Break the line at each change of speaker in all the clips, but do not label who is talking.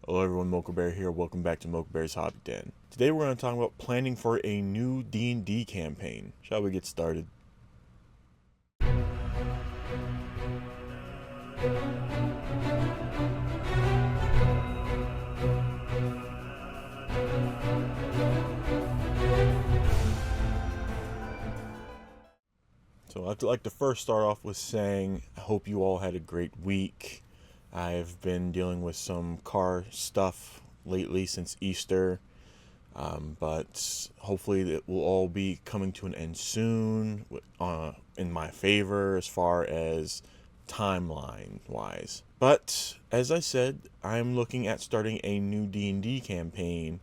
Hello everyone, Mocha Bear here. Welcome back to Mocha Bear's Hobby Den. Today we're going to talk about planning for a new D&D campaign. Shall we get started? So I'd like to first start off with saying I hope you all had a great week. I've been dealing with some car stuff lately since Easter. But hopefully it will all be coming to an end soon in my favor as far as timeline wise. But as I said, I'm looking at starting a new D&D campaign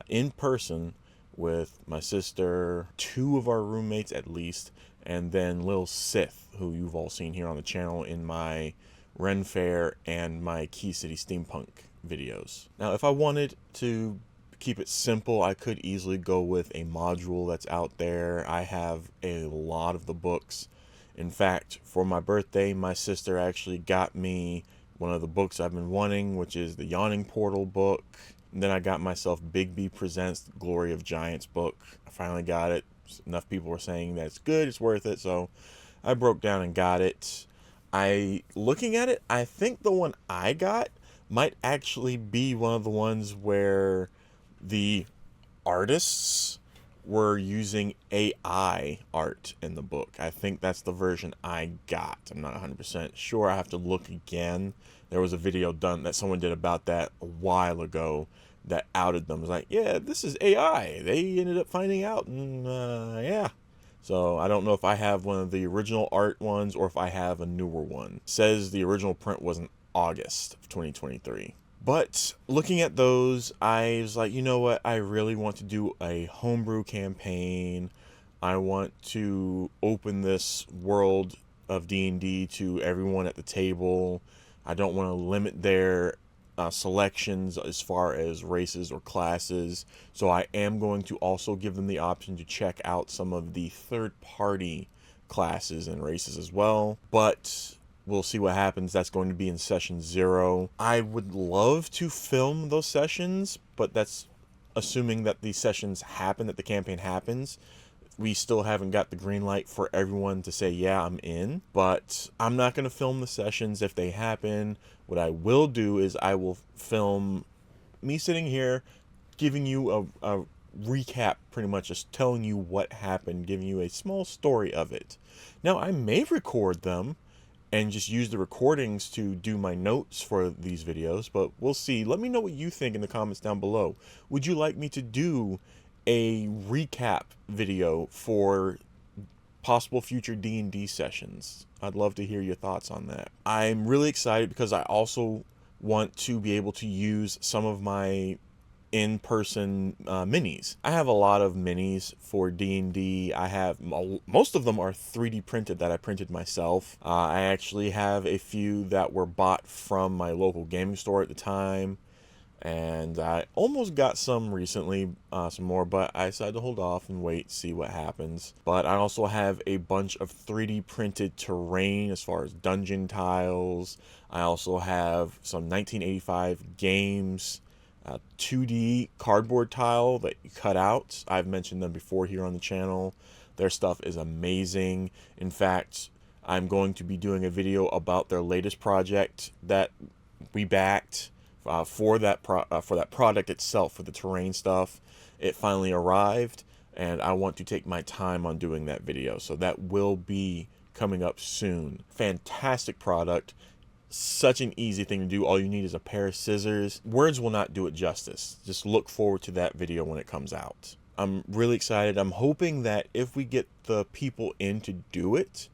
in person with my sister, two of our roommates at least, and then Lil Sith, who you've all seen here on the channel in my Ren Fair and my Key City Steampunk videos. Now, if I wanted to keep it simple, I could easily go with a module that's out there. I have a lot of the books. In fact, for my birthday, my sister actually got me one of the books I've been wanting, which is the Yawning Portal book. And then I got myself Big B Presents Glory of Giants book. I finally got it. Enough people were saying that it's good, it's worth it, so I broke down and got it. Looking at it, I think the one I got might actually be one of the ones where the artists were using AI art in the book. I think that's the version I got. I'm not 100% sure. I have to look again. There was a video done that someone did about that a while ago that outed them. It was like, yeah, this is AI. They ended up finding out, and yeah. So I don't know if I have one of the original art ones or if I have a newer one. It says the original print was in August of 2023. But looking at those, I was like, you know what? I really want to do a homebrew campaign. I want to open this world of D&D to everyone at the table. I don't want to limit their selections as far as races or classes. So I am going to also give them the option to check out some of the third-party classes and races as well. But we'll see what happens. That's going to be in session 0. I would love to film those sessions, but that's assuming that the sessions happen, that the campaign happens. We still haven't got the green light for everyone to say, yeah, I'm in. But I'm not going to film the sessions if they happen. What I will do is I will film me sitting here giving you a recap, pretty much just telling you what happened, giving you a small story of it. Now, I may record them and just use the recordings to do my notes for these videos, but we'll see. Let me know what you think in the comments down below. Would you like me to do a recap video for possible future D&D sessions? I'd love to hear your thoughts on that. I'm really excited because I also want to be able to use some of my in-person minis. I have a lot of minis for D&D. I have most of them are 3D printed that I printed myself. I actually have a few that were bought from my local gaming store at the time, and I almost got some recently, some more, but I decided to hold off and wait, see what happens. But I also have a bunch of 3D printed terrain as far as dungeon tiles. I also have some 1985 games, 2D cardboard tile that you cut out. I've mentioned them before here on the channel. Their stuff is amazing. In fact, I'm going to be doing a video about their latest project that we backed for that product itself, for the terrain stuff. It finally arrived, and I want to take my time on doing that video, so that will be coming up soon. Fantastic product. Such an easy thing to do. All you need is a pair of scissors. Words will not do it justice. Just look forward to that video when it comes out. I'm really excited. I'm hoping that if we get the people in to do it,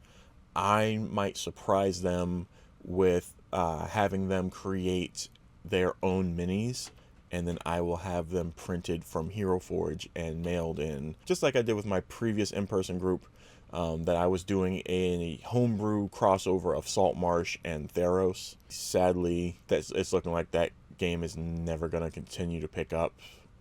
I might surprise them with having them create their own minis, and then I will have them printed from Hero Forge and mailed in, just like I did with my previous in-person group that I was doing a homebrew crossover of Saltmarsh and Theros. Sadly, it's looking like that game is never going to continue to pick up.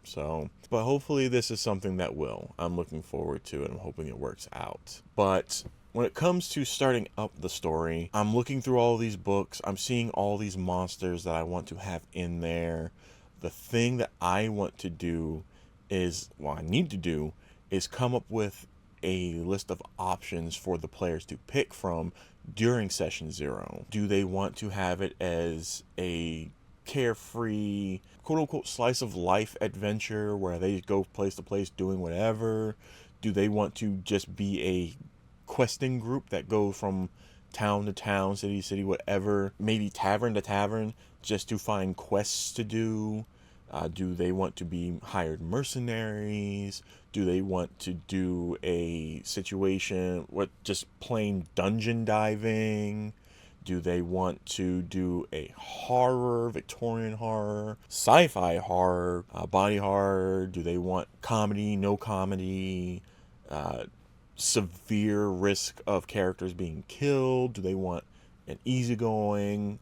So, but hopefully this is something that will. I'm looking forward to it. I'm hoping it works out. But when it comes to starting up the story, I'm looking through all these books. I'm seeing all these monsters that I want to have in there. The thing that I want to do is, well, I need to do, is come up with a list of options for the players to pick from during session 0. Do they want to have it as a carefree, quote unquote, slice of life adventure where they go place to place doing whatever? Do they want to just be a questing group that go from town to town, city to city, whatever, maybe tavern to tavern, just to find quests to do? Do they want to be hired mercenaries? Do they want to do a situation with just plain dungeon diving? Do they want to do a horror, Victorian horror, sci-fi horror, body horror? Do they want comedy, no comedy, severe risk of characters being killed? Do they want an easygoing,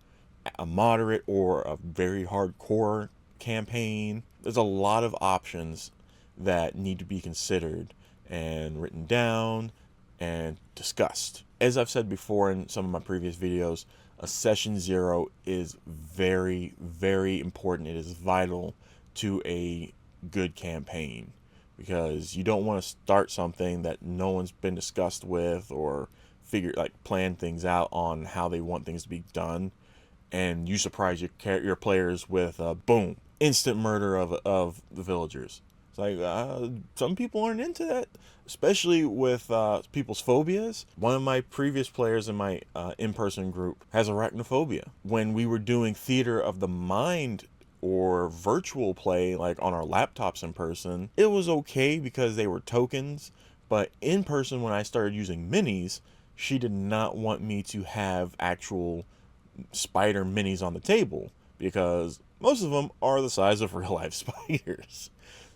a moderate, or a very hardcore campaign? There's a lot of options that need to be considered and written down and discussed. As I've said before in some of my previous videos, a session 0 is very, very important. It is vital to a good campaign, because you don't want to start something that no one's been discussed with or plan things out on how they want things to be done, and you surprise your players with a boom, instant murder of the villagers. It's like, some people aren't into that, especially with people's phobias. One of my previous players in my in-person group has arachnophobia. When we were doing theater of the mind or virtual play, like on our laptops in person, it was okay because they were tokens. But in person, when I started using minis, she did not want me to have actual spider minis on the table, because most of them are the size of real life spiders.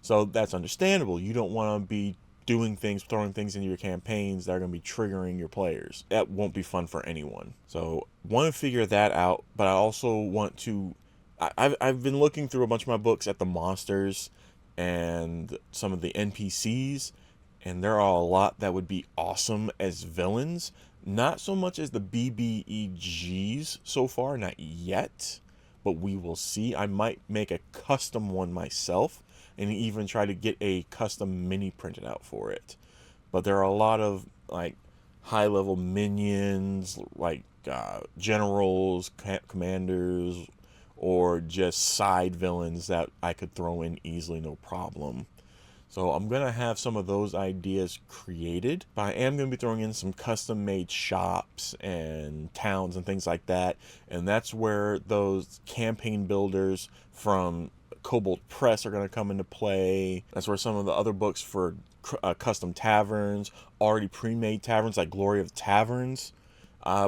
So that's understandable. You don't want to be doing things, throwing things into your campaigns that are going to be triggering your players. That won't be fun for anyone. So want to figure that out, but I also want to, I've been looking through a bunch of my books at the monsters and some of the NPCs, and there are a lot that would be awesome as villains. Not so much as the BBEGs so far, not yet, but we will see. I might make a custom one myself and even try to get a custom mini printed out for it. But there are a lot of like high level minions, like generals, commanders, or just side villains that I could throw in easily, no problem. So I'm going to have some of those ideas created, but I am going to be throwing in some custom made shops and towns and things like that. And that's where those campaign builders from Cobalt Press are going to come into play. That's where some of the other books for custom taverns, already pre-made taverns, like Glory of Taverns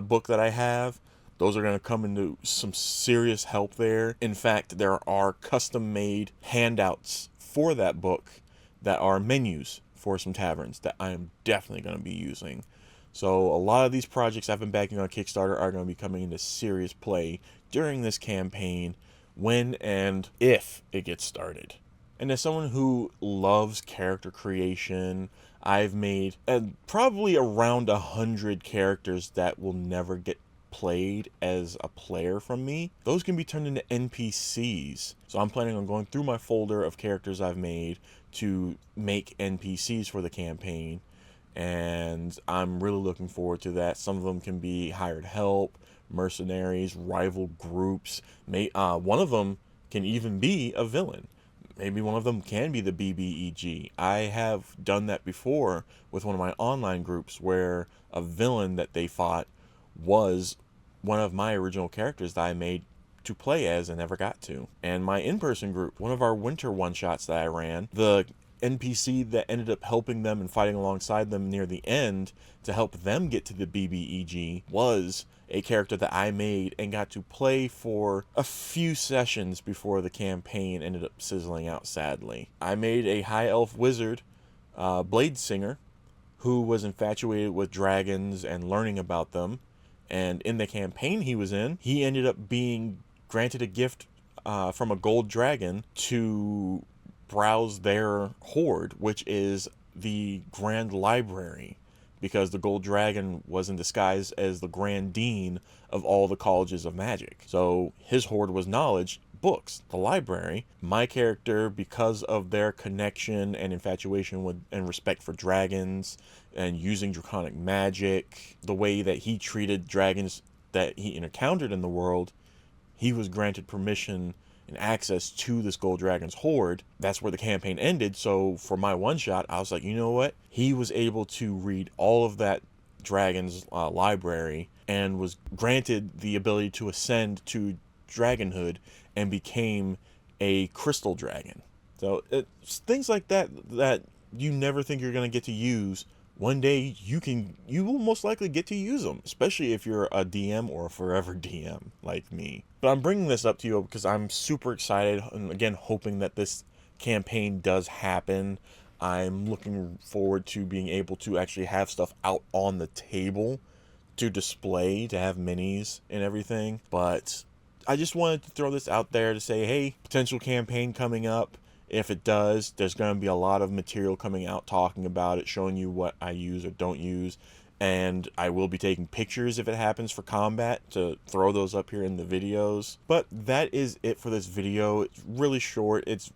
book that I have, those are going to come into some serious help there. In fact, there are custom made handouts for that book that are menus for some taverns that I am definitely going to be using. So a lot of these projects I've been backing on Kickstarter are going to be coming into serious play during this campaign, when and if it gets started. And as someone who loves character creation, I've made probably around 100 characters that will never get played as a player from me. Those can be turned into NPCs. So I'm planning on going through my folder of characters I've made to make NPCs for the campaign, and I'm really looking forward to that. Some of them can be hired help, mercenaries, rival groups. One of them can even be a villain. Maybe one of them can be the BBEG. I have done that before with one of my online groups, where a villain that they fought was one of my original characters that I made to play as and never got to. And my in-person group, one of our winter one-shots that I ran, the NPC that ended up helping them and fighting alongside them near the end to help them get to the BBEG was a character that I made and got to play for a few sessions before the campaign ended up sizzling out, sadly. I made a high elf wizard, Blade Singer, who was infatuated with dragons and learning about them. And in the campaign he was in, he ended up being granted a gift from a gold dragon to browse their hoard, which is the Grand Library because the gold dragon was in disguise as the grand dean of all the colleges of magic. So his hoard was knowledge, books, the library. My character, because of their connection and infatuation with and respect for dragons and using draconic magic, the way that he treated dragons that he encountered in the world, he was granted permission and access to this gold dragon's hoard. That's where the campaign ended. So for my one shot, I was like, you know what? He was able to read all of that dragon's library and was granted the ability to ascend to dragonhood and became a crystal dragon. So it's things like that that you never think you're going to get to use. One day you will most likely get to use them, especially if you're a DM or a forever DM like me. But I'm bringing this up to you because I'm super excited, and again, hoping that this campaign does happen. I'm looking forward to being able to actually have stuff out on the table to display, to have minis and everything. But I just wanted to throw this out there to say, hey, potential campaign coming up. If it does, there's going to be a lot of material coming out talking about it, showing you what I use or don't use. And I will be taking pictures if it happens for combat to throw those up here in the videos. But that is it for this video. It's really short. It's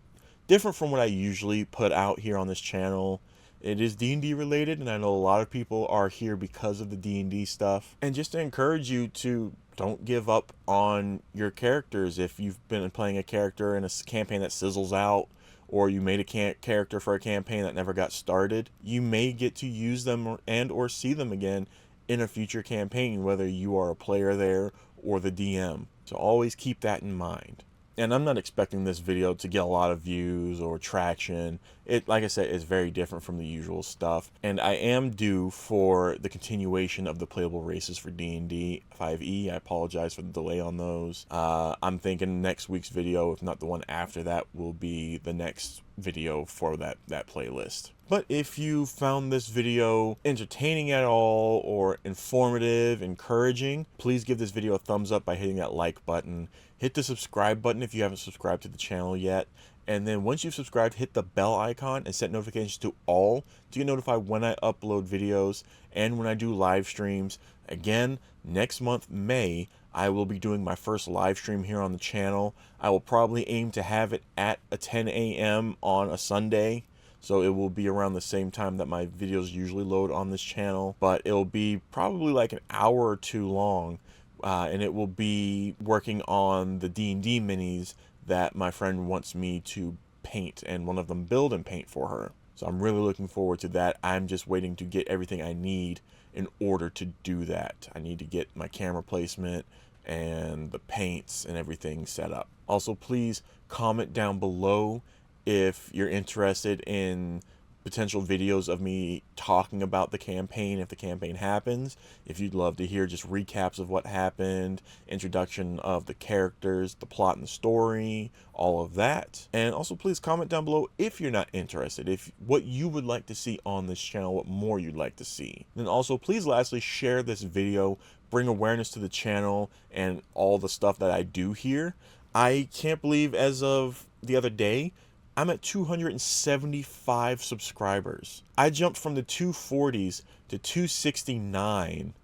different from what I usually put out here on this channel. It is D&D related, and I know a lot of people are here because of the D&D stuff. And just to encourage you to don't give up on your characters. If you've been playing a character in a campaign that sizzles out, or you made a character for a campaign that never got started, you may get to use them or see them again in a future campaign, whether you are a player there or the DM. So always keep that in mind. And I'm not expecting this video to get a lot of views or traction. It, like I said, is very different from the usual stuff. And I am due for the continuation of the playable races for D&D 5e. I apologize for the delay on those. I'm thinking next week's video, if not the one after that, will be the next video for that playlist. But if you found this video entertaining at all or informative, encouraging, please give this video a thumbs up by hitting that like button. Hit the subscribe button if you haven't subscribed to the channel yet. And then once you've subscribed, hit the bell icon and set notifications to all to get notified when I upload videos and when I do live streams. Again, next month, May, I will be doing my first live stream here on the channel. I will probably aim to have it at 10 a.m. on a Sunday. So it will be around the same time that my videos usually load on this channel. But it'll be probably like an hour or two long. And it will be working on the D&D minis that my friend wants me to paint, and one of them build and paint for her. So I'm really looking forward to that. I'm just waiting to get everything I need in order to do that. I need to get my camera placement and the paints and everything set up. Also, please comment down below if you're interested in potential videos of me talking about the campaign if the campaign happens. If you'd love to hear just recaps of what happened, introduction of the characters, the plot and the story, all of that. And also please comment down below if you're not interested, if what you would like to see on this channel, what more you'd like to see. And also please lastly share this video, bring awareness to the channel and all the stuff that I do here. I can't believe as of the other day, I'm at 275 subscribers. I jumped from the 240s to 269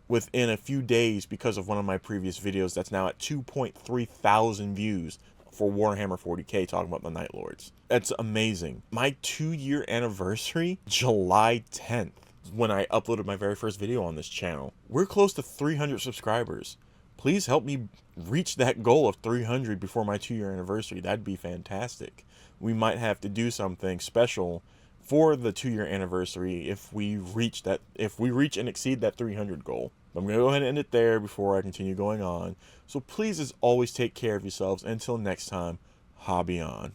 within a few days because of one of my previous videos that's now at 2.3 thousand views for Warhammer 40k talking about the Night Lords. That's amazing. My 2-year anniversary, July 10th, when I uploaded my very first video on this channel. We're close to 300 subscribers. Please help me reach that goal of 300 before my 2-year anniversary. That'd be fantastic. We might have to do something special for the 2-year anniversary if we reach and exceed that 300 goal. I'm going to go ahead and end it there before I continue going on. So please, as always, take care of yourselves. Until next time, hobby on.